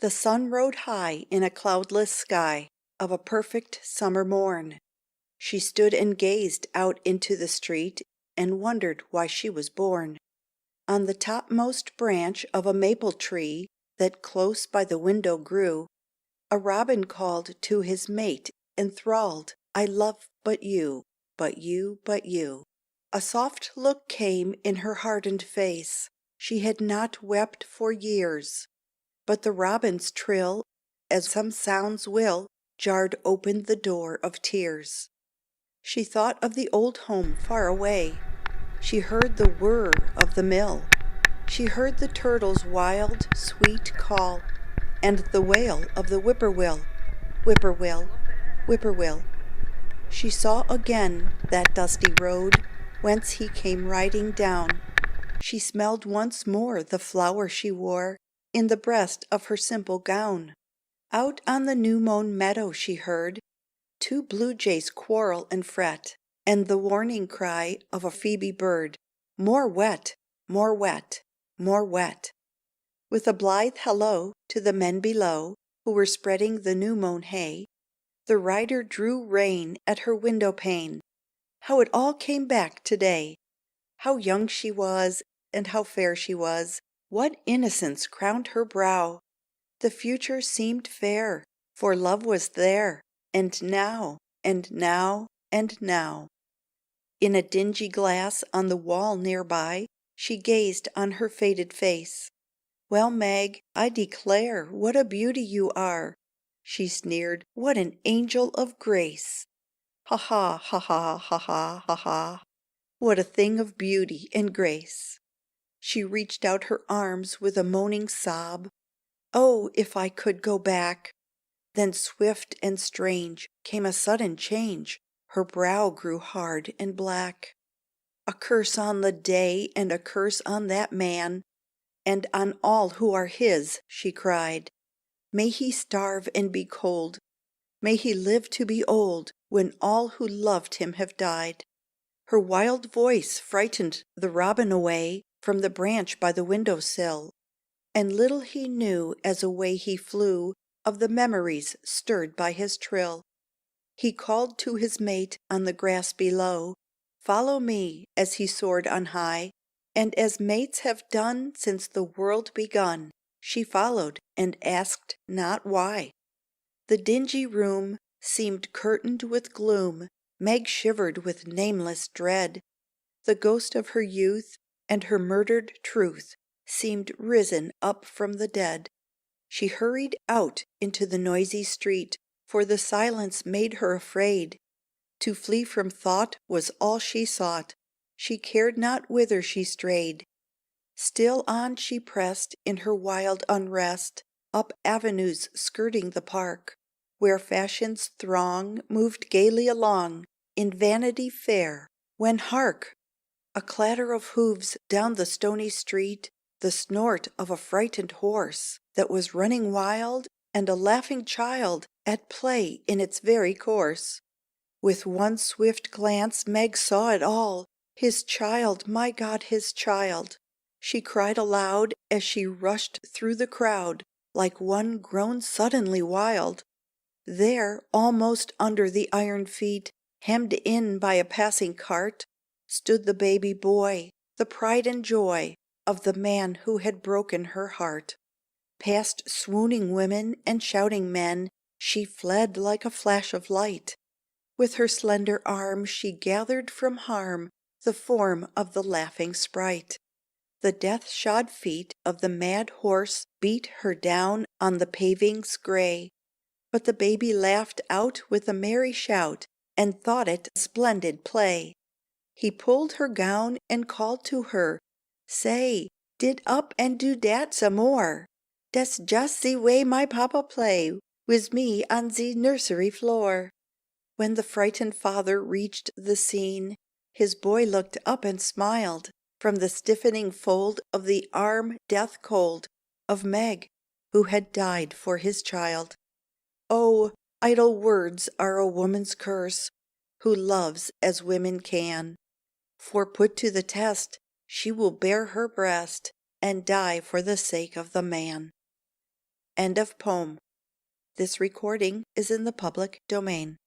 The sun rode high in a cloudless sky of a perfect summer morn. She stood and gazed out into the street and wondered why she was born. On the topmost branch of a maple tree that close by the window grew, a robin called to his mate enthralled, "I love but you, but you, but you." A soft look came in her hardened face. She had not wept for years. But the robin's trill, as some sounds will, jarred open the door of tears. She thought of the old home far away. She heard the whir of the mill. She heard the turtle's wild, sweet call, and the wail of the whippoorwill, whippoorwill, whippoorwill. She saw again that dusty road whence he came riding down. She smelled once more the flower she wore in the breast of her simple gown. Out on the new-mown meadow she heard two blue jays quarrel and fret, and the warning cry of a phoebe bird, "More wet, more wet, more wet." With a blithe hello to the men below, who were spreading the new-mown hay, the rider drew rein at her window pane. How it all came back to-day! How young she was, and how fair she was! What innocence crowned her brow! The future seemed fair, for love was there, and now, and now, and now. In a dingy glass on the wall near by, she gazed on her faded face. "Well, Meg, I declare what a beauty you are!" She sneered, "What an angel of grace!" Ha ha, ha ha, ha ha, ha ha! What a thing of beauty and grace! She reached out her arms with a moaning sob. "Oh, if I could go back!" Then swift and strange came a sudden change. Her brow grew hard and black. "A curse on the day and a curse on that man, and on all who are his!" she cried. "May he starve and be cold! May he live to be old, when all who loved him have died!" Her wild voice frightened the robin away from the branch by the window sill, and little he knew as away he flew of the memories stirred by his trill. He called to his mate on the grass below, "Follow me," as he soared on high, and as mates have done since the world begun, she followed and asked not why. The dingy room seemed curtained with gloom. Meg shivered with nameless dread. The ghost of her youth and her murdered truth seemed risen up from the dead. She hurried out into the noisy street, for the silence made her afraid. To flee from thought was all she sought. She cared not whither she strayed. Still on she pressed in her wild unrest, up avenues skirting the park, where fashion's throng moved gaily along in Vanity Fair, when hark! A clatter of hoofs down the stony street, the snort of a frightened horse that was running wild, and a laughing child at play in its very course. With one swift glance Meg saw it all. His child, my God, his child! She cried aloud as she rushed through the crowd, like one grown suddenly wild. There, almost under the iron feet, hemmed in by a passing cart, stood the baby boy, the pride and joy of the man who had broken her heart. Past swooning women and shouting men, she fled like a flash of light. With her slender arm she gathered from harm the form of the laughing sprite. The death-shod feet of the mad horse beat her down on the pavings gray, but the baby laughed out with a merry shout, and thought it splendid play. He pulled her gown and called to her, "Say, dit up and do dat some more. Dat's just ze way my papa play wis me on ze nursery floor." When the frightened father reached the scene, his boy looked up and smiled from the stiffening fold of the arm death cold of Meg, who had died for his child. Oh, idle words are a woman's curse, who loves as women can, for put to the test, she will bare her breast, and die for the sake of the man. End of poem. This recording is in the public domain.